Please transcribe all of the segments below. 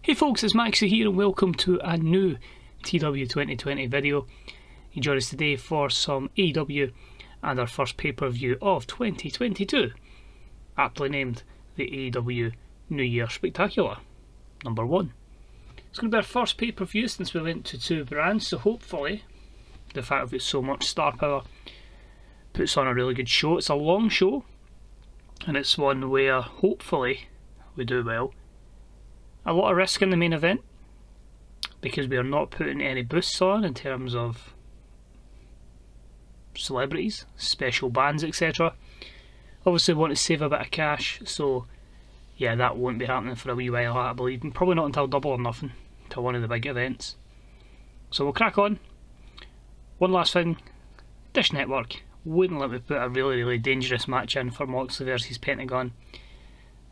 Hey folks, it's Maxie here and welcome to a new TEW2020 video. You join us today for some AEW and our first pay-per-view of 2022, aptly named the AEW New Year Spectacular number 1. It's going to be our first pay-per-view since we went to 2 brands, so hopefully the fact we've got so much star power puts on a really good show. It's a long show and it's one where hopefully we do well. A lot of risk in the main event because we are not putting any boosts on in terms of celebrities, special bands, etc. Obviously we want to save a bit of cash, so yeah, that won't be happening for a wee while, I believe, and probably not until Double or Nothing, until one of the big events. So we'll crack on. One last thing, Dish Network wouldn't let me put a really dangerous match in for Moxley versus Pentagon,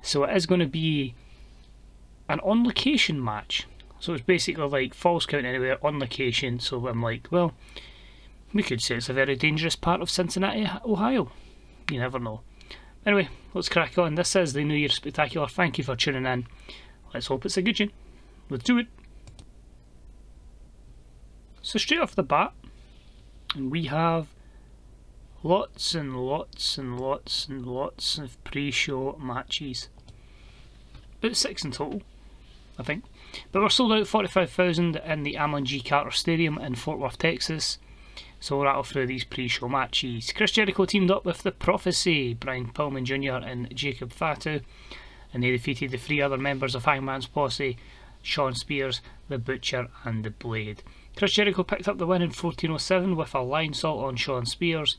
so it is going to be an on location match. So it's basically like Falls Count Anywhere on location. So I'm like, well, we could say it's a very dangerous part of Cincinnati, Ohio. You never know. Anyway, let's crack on. This is the New Year Spectacular. Thank you for tuning in. Let's hope it's a good one. Let's do it. So straight off the bat, we have lots and lots of pre-show matches. About 6 in total, I think. But we're sold out 45,000 in the Allin G. Carter Stadium in Fort Worth, Texas. So we'll rattle through these pre-show matches. Chris Jericho teamed up with The Prophecy, Brian Pillman Jr. and Jacob Fatu, and they defeated the 3 other members of Hangman's Posse, Shawn Spears, The Butcher and The Blade. Chris Jericho picked up the win in 1407 with a line salt on Shawn Spears.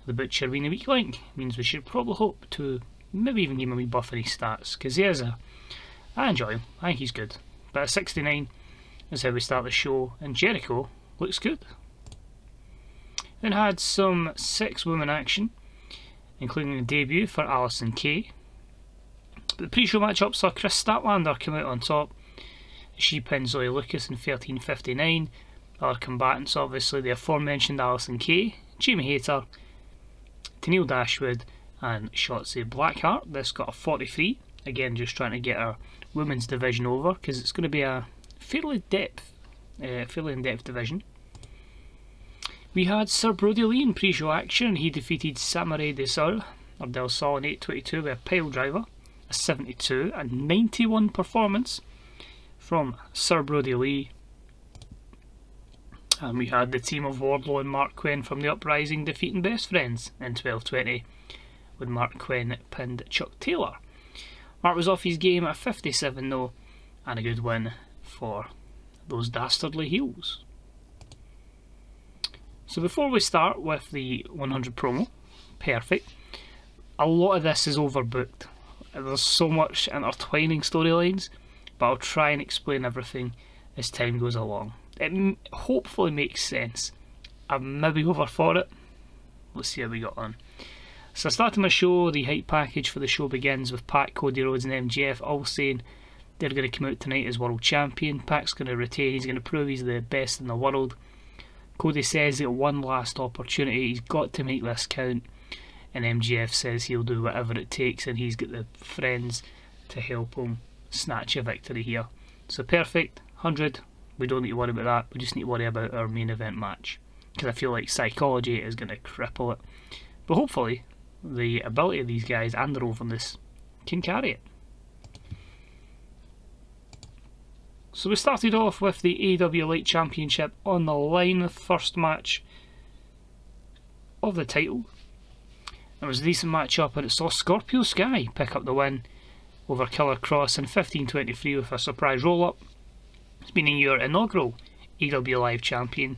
The Butcher being a weak link means we should probably hope to maybe even give him a wee buff in his stats, because he is I enjoy him, I think he's good. But at 69 is how we start the show, and Jericho looks good. Then had some 6-woman action, including a debut for Allison Kay. But the pre-show matchup saw Chris Statlander come out on top. She pinned Zoe Lucas in 13:59. Other combatants, obviously the aforementioned Allison Kay, Jamie Hayter, Tenille Dashwood and Shotzi Blackheart. This got a 43. Again, just trying to get our women's division over because it's going to be a fairly in-depth division. We had Sir Brody Lee in pre-show action, and he defeated Samurai Del Sol in 8:22 with a pile driver, a 72 and 91 performance from Sir Brody Lee. And we had the team of Wardlow and Mark Quinn from the Uprising defeating Best Friends in 12:20, with Mark Quinn pinned Chuck Taylor. Mark was off his game at 57 though, and a good win for those dastardly heels. So before we start with the 100 promo, perfect, a lot of this is overbooked. There's so much intertwining storylines, but I'll try and explain everything as time goes along. It hopefully makes sense. I'm maybe overthought it. Let's see how we got on. So starting my show, the hype package for the show begins with Pac, Cody Rhodes and MJF all saying they're going to come out tonight as world champion. Pac's going to retain, he's going to prove he's the best in the world. Cody says he's got one last opportunity, he's got to make this count. And MJF says he'll do whatever it takes, and he's got the friends to help him snatch a victory here. So perfect, 100, we don't need to worry about that, we just need to worry about our main event match. Because I feel like psychology is going to cripple it. But hopefully the ability of these guys and their overness can carry it. So we started off with the AEW Live Championship on the line, the first match of the title. It was a decent matchup, and it saw Scorpio Sky pick up the win over Killer Kross in 15:23 with a surprise roll-up. Meaning your inaugural AEW Live Champion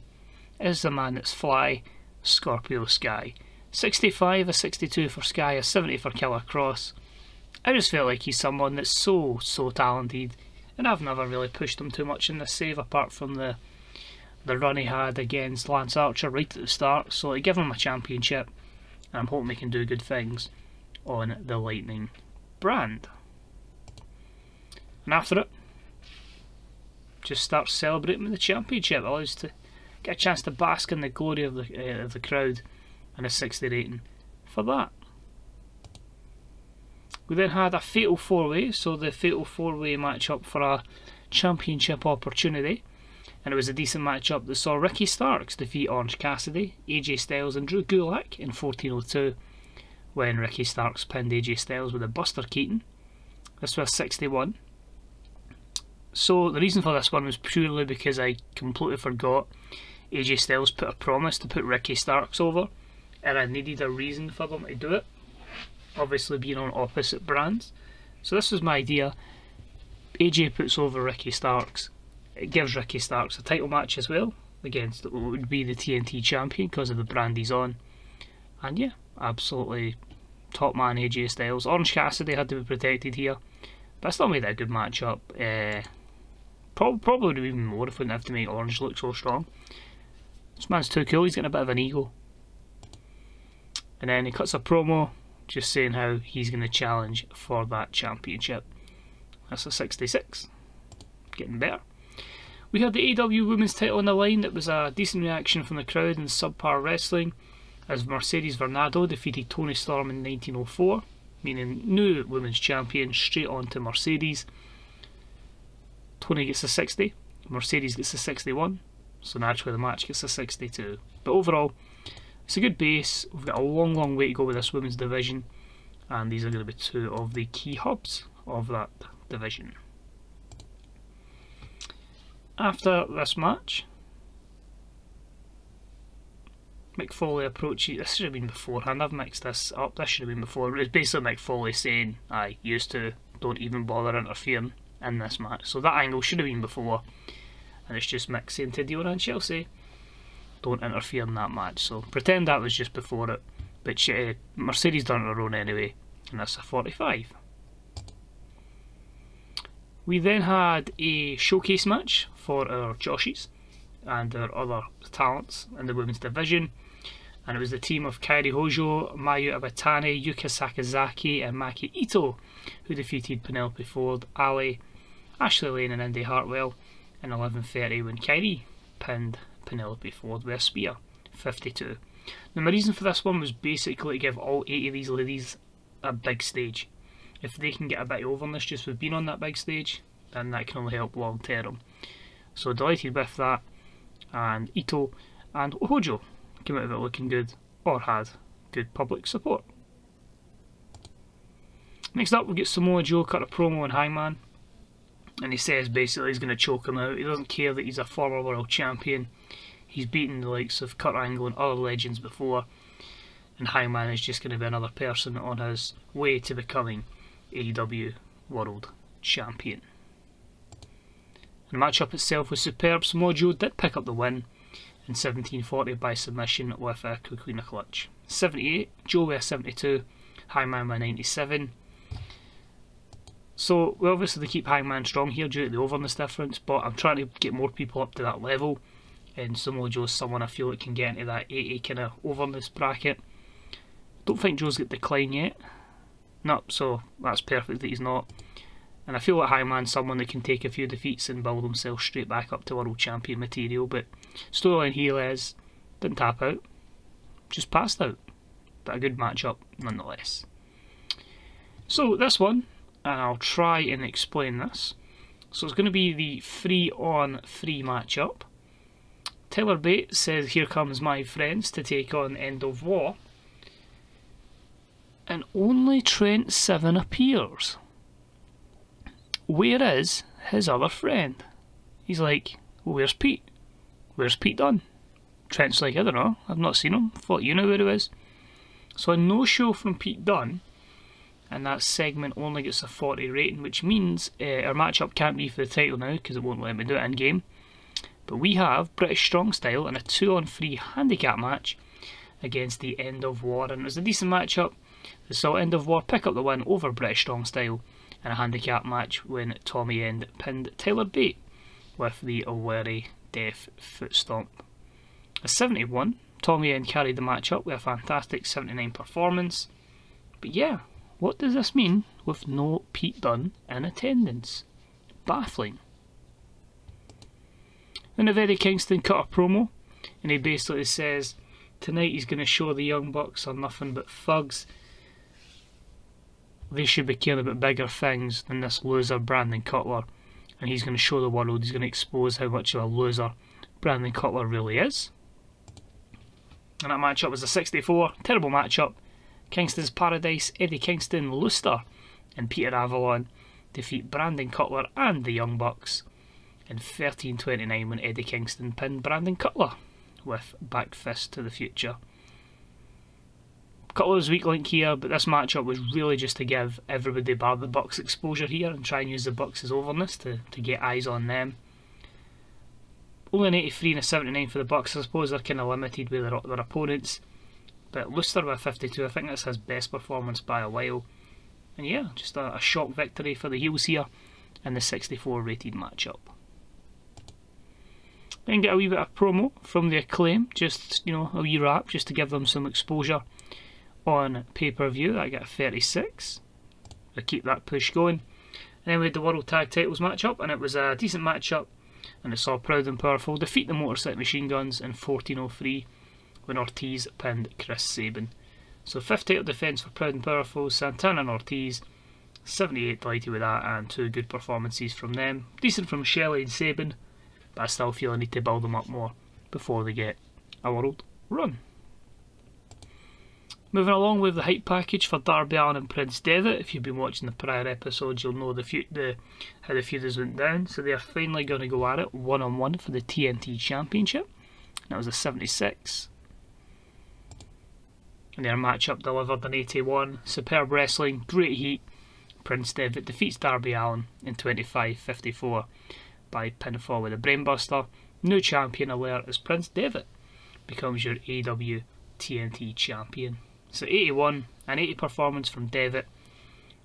is the man that's fly, Scorpio Sky. 65, a 62 for Sky, a 70 for Killer Kross. I just feel like he's someone that's so talented, and I've never really pushed him too much in this save apart from the run he had against Lance Archer right at the start. So I give him a championship, and I'm hoping he can do good things on the Lightning brand. And after it, just start celebrating with the championship. It allows us to get a chance to bask in the glory of the crowd, and a 60 rating for that. We then had a Fatal 4-Way, so the Fatal 4-Way matchup for a Championship opportunity, and it was a decent matchup that saw Ricky Starks defeat Orange Cassidy, AJ Styles and Drew Gulak in 14:02, when Ricky Starks pinned AJ Styles with a Buster Keaton. This was 61. So the reason for this one was purely because I completely forgot AJ Styles put a promise to put Ricky Starks over, and I needed a reason for them to do it, obviously being on opposite brands. So this was my idea. AJ puts over Ricky Starks. It gives Ricky Starks a title match as well against what would be the TNT champion because of the brand he's on. And yeah, absolutely top man AJ Styles. Orange Cassidy had to be protected here, but I still made it a good matchup. Probably would have even more if we didn't have to make Orange look so strong. This man's too cool, he's getting a bit of an ego. And then he cuts a promo just saying how he's going to challenge for that championship. That's a 66. Getting better. We had the AEW Women's title on the line. It was a decent reaction from the crowd in subpar wrestling as Mercedes Varnado defeated Toni Storm in 1904, meaning new Women's Champion straight on to Mercedes. Toni gets a 60, Mercedes gets a 61, so naturally the match gets a 62. But overall, it's a good base. We've got a long way to go with this women's division, and these are going to be two of the key hubs of that division. After this match, Mick Foley approaches. This should have been beforehand. I've mixed this up. This should have been before. It's basically Mick Foley saying, "I used to. Don't even bother interfering in this match." So that angle should have been before, and it's just Mick saying to Dior and Chelsea, "Don't interfere in that match." So pretend that was just before it. But Mercedes done it her own anyway, and that's a 45. We then had a showcase match for our Joshies and our other talents in the women's division, and it was the team of Kairi Hojo, Mayu Iwatani, Yuka Sakazaki and Maki Ito who defeated Penelope Ford, Ali, Ashley Lane and Indy Hartwell in 11:30 when Kairi pinned Penelope Ford with a spear. 52. Now my reason for this one was basically to give all 8 of these ladies a big stage. If they can get a bit of overness just with being on that big stage, then that can only help long term. So delighted with that, and Ito and Hojo came out of it looking good, or had good public support. Next up we get Samoa Joe cut a promo on Hangman, and he says basically he's going to choke him out. He doesn't care that he's a former world champion. He's beaten the likes of Kurt Angle and other legends before, and Hangman is just going to be another person on his way to becoming AEW World Champion. The matchup itself was superb. Samoa Joe did pick up the win in 17:40 by submission with a Coquina clutch. 78, Joe with a 72, Hangman with a 97. So we obviously keep Hangman strong here due to the overness difference, but I'm trying to get more people up to that level, and Samoa Joe's someone I feel like can get into that 80 kind of overness bracket. Don't think Joe's got decline yet. No, so that's perfect that he's not. And I feel like Hangman's someone that can take a few defeats and build himself straight back up to world champion material, but storyline heel is, didn't tap out, just passed out. But a good matchup nonetheless. So this one, and I'll try and explain this. So it's going to be the 3-on-3 matchup. Tyler Bate says, "Here comes my friends" to take on End of War. And only Trent Seven appears. Where is his other friend? He's like, well, where's Pete? Where's Pete Dunne? Trent's like, I don't know, I've not seen him. Thought you knew where he was. So a no-show from Pete Dunne, and that segment only gets a 40 rating, which means our matchup can't be for the title now because it won't let me do it in game. But we have British Strong Style in a 2-on-3 handicap match against the End of War, and it was a decent matchup. They saw End of War pick up the win over British Strong Style in a handicap match when Tommy End pinned Tyler Bate with the O'Leary Death Foot Stomp. A 71, Tommy End carried the match up with a fantastic 79 performance. But yeah, what does this mean with no Pete Dunne in attendance? Baffling. Then Eddie Kingston cut a promo, and he basically says tonight he's going to show the Young Bucks are nothing but thugs. They should be caring about bigger things than this loser Brandon Cutler. and he's going to show the world, he's going to expose how much of a loser Brandon Cutler really is. And that matchup was a 64, terrible matchup. Kingston's Paradise, Eddie Kingston, Luster and Peter Avalon defeat Brandon Cutler and the Young Bucks in 13:29 when Eddie Kingston pinned Brandon Cutler with back fist to the future. Cutler's weak link here, but this matchup was really just to give everybody bar the Bucks exposure here and try and use the Bucks' overness to get eyes on them. Only an 83 and a 79 for the Bucks. I suppose they're kind of limited with their opponents. But Luster with 52, I think that's his best performance by a while. And yeah, just a shock victory for the heels here in the 64 rated matchup. Then get a wee bit of promo from the Acclaim, just, you know, a wee wrap just to give them some exposure on pay-per-view. I get a 36. I keep that push going. And then we had the World Tag Titles matchup, and it was a decent matchup. And it saw Proud and Powerful defeat the Motor City Machine Guns in 14:03 when Ortiz pinned Chris Sabin. So 5th title defence for Proud and Powerful, Santana and Ortiz. 78 delighted with that, and 2 good performances from them. Decent from Shelley and Sabin, but I still feel I need to build them up more before they get a world run. Moving along with the hype package for Darby Allin and Prince Devitt. If you've been watching the prior episodes, you'll know how the feud went down. So they're finally going to go at it one-on-one for the TNT Championship. That was a 76. And their matchup delivered an 81. Superb wrestling, great heat. Prince Devitt defeats Darby Allin in 25:54 by pinfall with a brainbuster. New champion alert as Prince Devitt becomes your AEW TNT champion. So 81, an 80 performance from Devitt,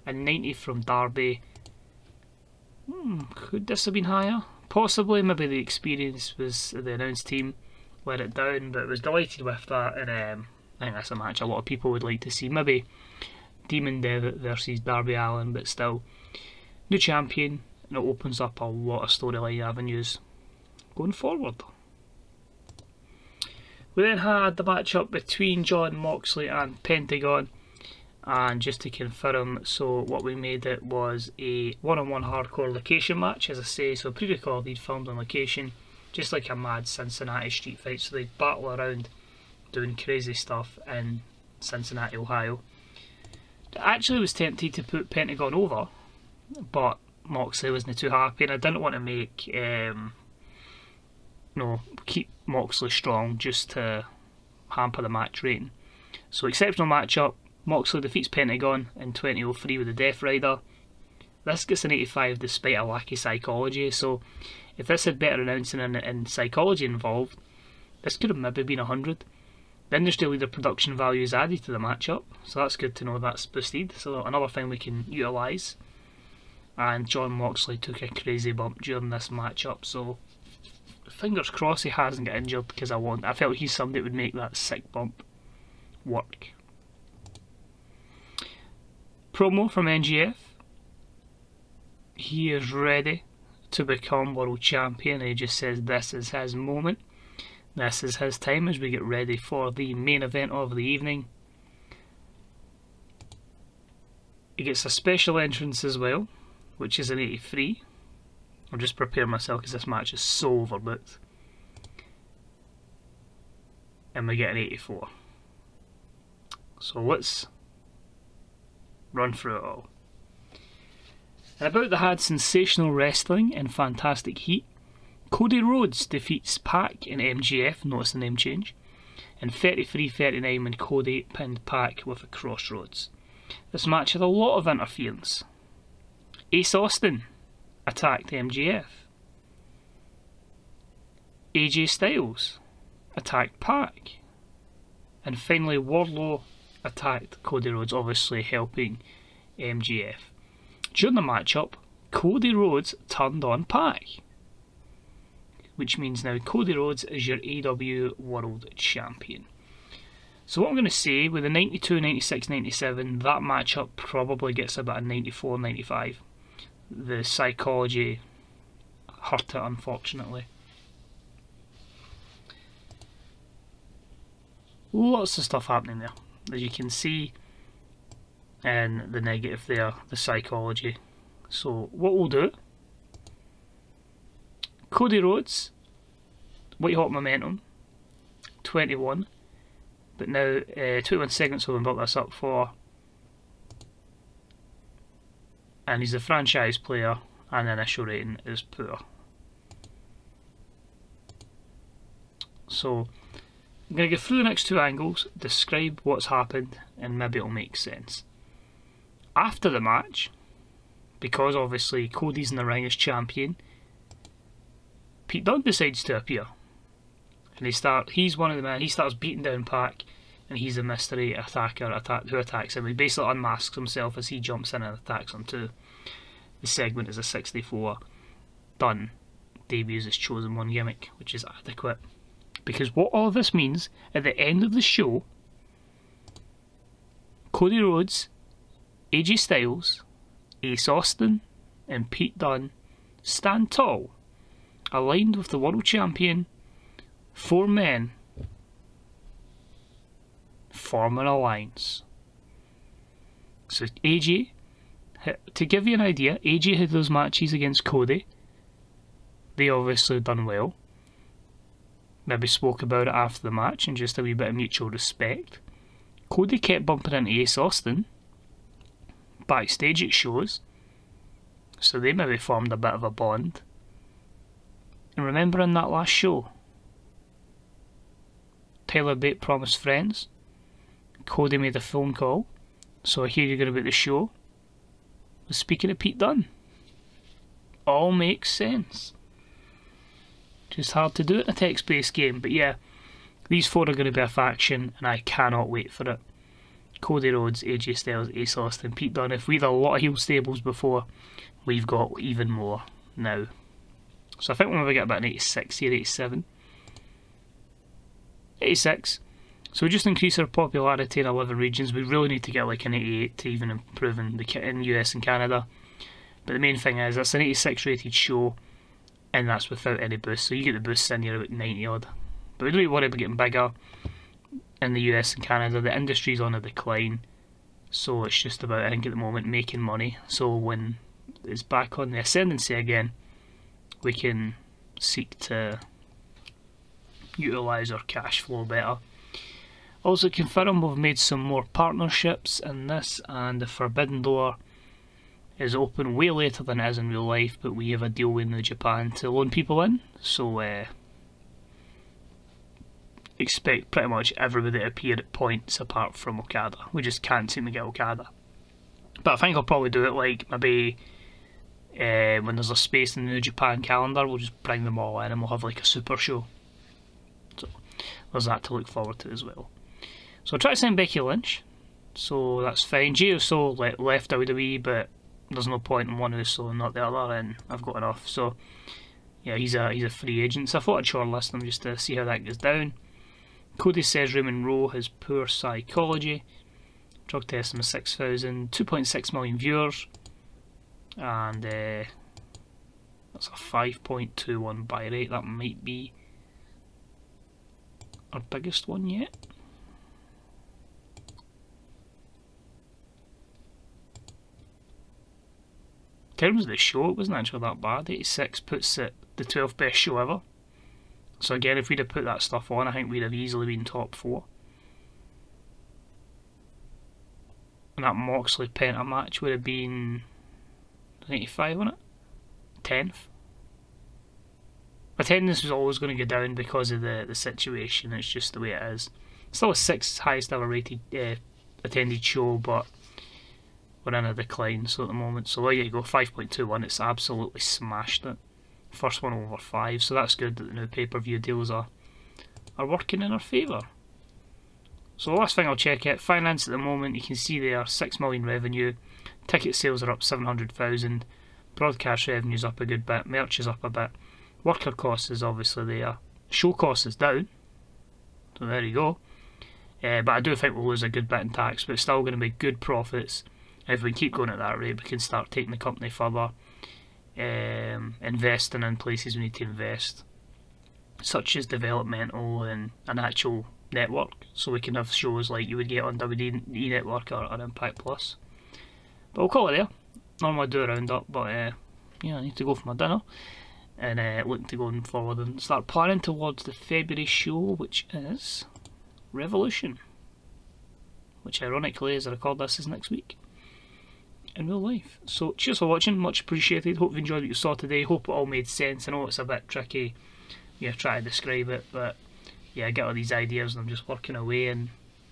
a 90 from Darby. Could this have been higher? Possibly, maybe the experience was the announced team let it down, but was delighted with that, and I think that's a match a lot of people would like to see. Maybe Demon Devitt versus Darby Allin, but still, new champion, and it opens up a lot of storyline avenues going forward. We then had the matchup between Jon Moxley and Pentagon, and just to confirm, so what we made it was a one-on-one hardcore location match, as I say, so pre-recorded, filmed on location, just like a mad Cincinnati street fight, so they battle around doing crazy stuff in Cincinnati, Ohio. I actually was tempted to put Pentagon over, but Moxley wasn't too happy, and I didn't want to make keep Moxley strong just to hamper the match rating. So exceptional matchup. Moxley defeats Pentagon in 20:03 with the Death Rider. This gets an 85 despite a lack of psychology, so if this had better announcing and psychology involved, this could have maybe been 100. The industry leader production value is added to the matchup, so that's good to know that's boosted, so another thing we can utilise. And Jon Moxley took a crazy bump during this matchup, so fingers crossed he hasn't got injured, because I felt he's somebody that would make that sick bump work. Promo from NGF. He is ready to become world champion. He just says this is his moment. This is his time as we get ready for the main event of the evening. He gets a special entrance as well, which is an 83. I'll just prepare myself because this match is so overbooked. And we get an 84. So let's run through it all. And about they had sensational wrestling and fantastic heat. Cody Rhodes defeats Pac in MGF, notice the name change, in 33-39 when Cody pinned Pac with a crossroads. This match had a lot of interference. Ace Austin attacked MGF. AJ Styles attacked Pac. And finally Wardlow attacked Cody Rhodes, obviously helping MGF. During the matchup, Cody Rhodes turned on Pac, which means now Cody Rhodes is your AEW World Champion. So what I'm going to say, with the 92, 96, 97, that matchup probably gets about a 94, 95. The psychology hurt it, unfortunately. Lots of stuff happening there, as you can see, and the negative there, the psychology. So what we'll do Cody Rhodes, white hot momentum, 21. But now 21 segments will built this up for. And he's a franchise player, and the initial rating is poor. So I'm going to go through the next two angles, describe what's happened, and maybe it'll make sense. After the match, because obviously Cody's in the ring as champion, Pete Dunne decides to appear. And he's one of the men, he starts beating down Pac, and he's a mystery attacker who attacks him. He basically unmasks himself as he jumps in and attacks him too. The segment is a 64. Dunne debuts his chosen one gimmick, which is adequate. Because what all of this means, at the end of the show, Cody Rhodes, AJ Styles, Ace Austin, and Pete Dunne stand tall, aligned with the world champion. 4 men form an alliance. So AJ, to give you an idea, AJ had those matches against Cody. They obviously done well. Maybe spoke about it after the match and just a wee bit of mutual respect. Cody kept bumping into Ace Austin backstage at shows, so they maybe formed a bit of a bond. And remember in that last show, Tyler Bate promised friends. Cody made a phone call, so I hear you're going about the show. Was speaking of Pete Dunne. All makes sense. Just hard to do it in a text-based game, but yeah, these 4 are going to be a faction, and I cannot wait for it. Cody Rhodes, AJ Styles, Ace Austin, Pete Dunne. If we had a lot of heel stables before, we've got even more now. So I think we'll maybe get about an 86 here, 87. 86. So we just increase our popularity in 11 regions. We really need to get like an 88 to even improve in US and Canada. But the main thing is, that's an 86 rated show, and that's without any boosts. So you get the boosts in here about 90 odd. But we don't really worry about getting bigger in the US and Canada. The industry's on a decline, so it's just about, I think at the moment, making money. So when it's back on the ascendancy again, we can seek to utilise our cash flow better. Also confirm we've made some more partnerships in this, and the Forbidden Door is open way later than it is in real life, but we have a deal with New Japan to loan people in, so expect pretty much everybody to appear at points apart from Okada. We just can't seem to get Okada. But I think I'll probably do it like maybe when there's a space in the New Japan calendar, we'll just bring them all in and we'll have like a super show. So there's that to look forward to as well. So I'll try to sign Becky Lynch, so that's fine. Jey Uso left WWE, but there's no point in one Uso and not the other, and I've got enough. So yeah, he's a free agent. So I thought I'd shortlist him just to see how that goes down. Cody says Raymond Rowe has poor psychology. Drug test him at 6,000. 2.6 million viewers. And that's a 5.21 buy rate. That might be our biggest one yet. In terms of the show, it wasn't actually that bad. 86 puts it the 12th best show ever. So again, if we'd have put that stuff on, I think we'd have easily been top 4. And that Moxley Penta match would have been 95 on it? 10th. Attendance was always going to go down because of the situation. It's just the way it is. Still a 6th highest ever rated attended show, but we're in a decline so at the moment. So there you go, 5.21. It's absolutely smashed it. First one over 5, so that's good that the new pay-per-view deals are working in our favour. So the last thing I'll check out, finance at the moment, you can see there 6 million revenue, ticket sales are up 700,000, broadcast revenue's up a good bit, merch is up a bit, worker costs is obviously there, show costs is down, so there you go. But I do think we'll lose a good bit in tax, but it's still going to be good profits. If we keep going at that rate, we can start taking the company further. Investing in places we need to invest, such as developmental and an actual network, so we can have shows like you would get on WWE Network or Impact Plus. But we'll call it there. Normally I do a roundup, but yeah, I need to go for my dinner. and looking to go forward and start planning towards the February show, which is Revolution, which ironically, as I record this, is next week in real life. So cheers for watching, much appreciated. Hope you enjoyed what you saw today. Hope it all made sense. I know it's a bit tricky, yeah, trying to describe it, but yeah, I get all these ideas and I'm just working away, and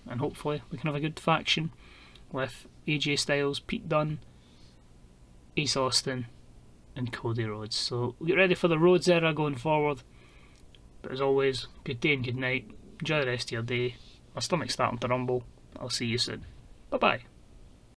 hopefully we can have a good faction with AJ Styles, Pete Dunne, Ace Austin and Cody Rhodes. So we'll get ready for the Rhodes era going forward. But as always, good day and good night. Enjoy the rest of your day. My stomach's starting to rumble. I'll see you soon. Bye bye.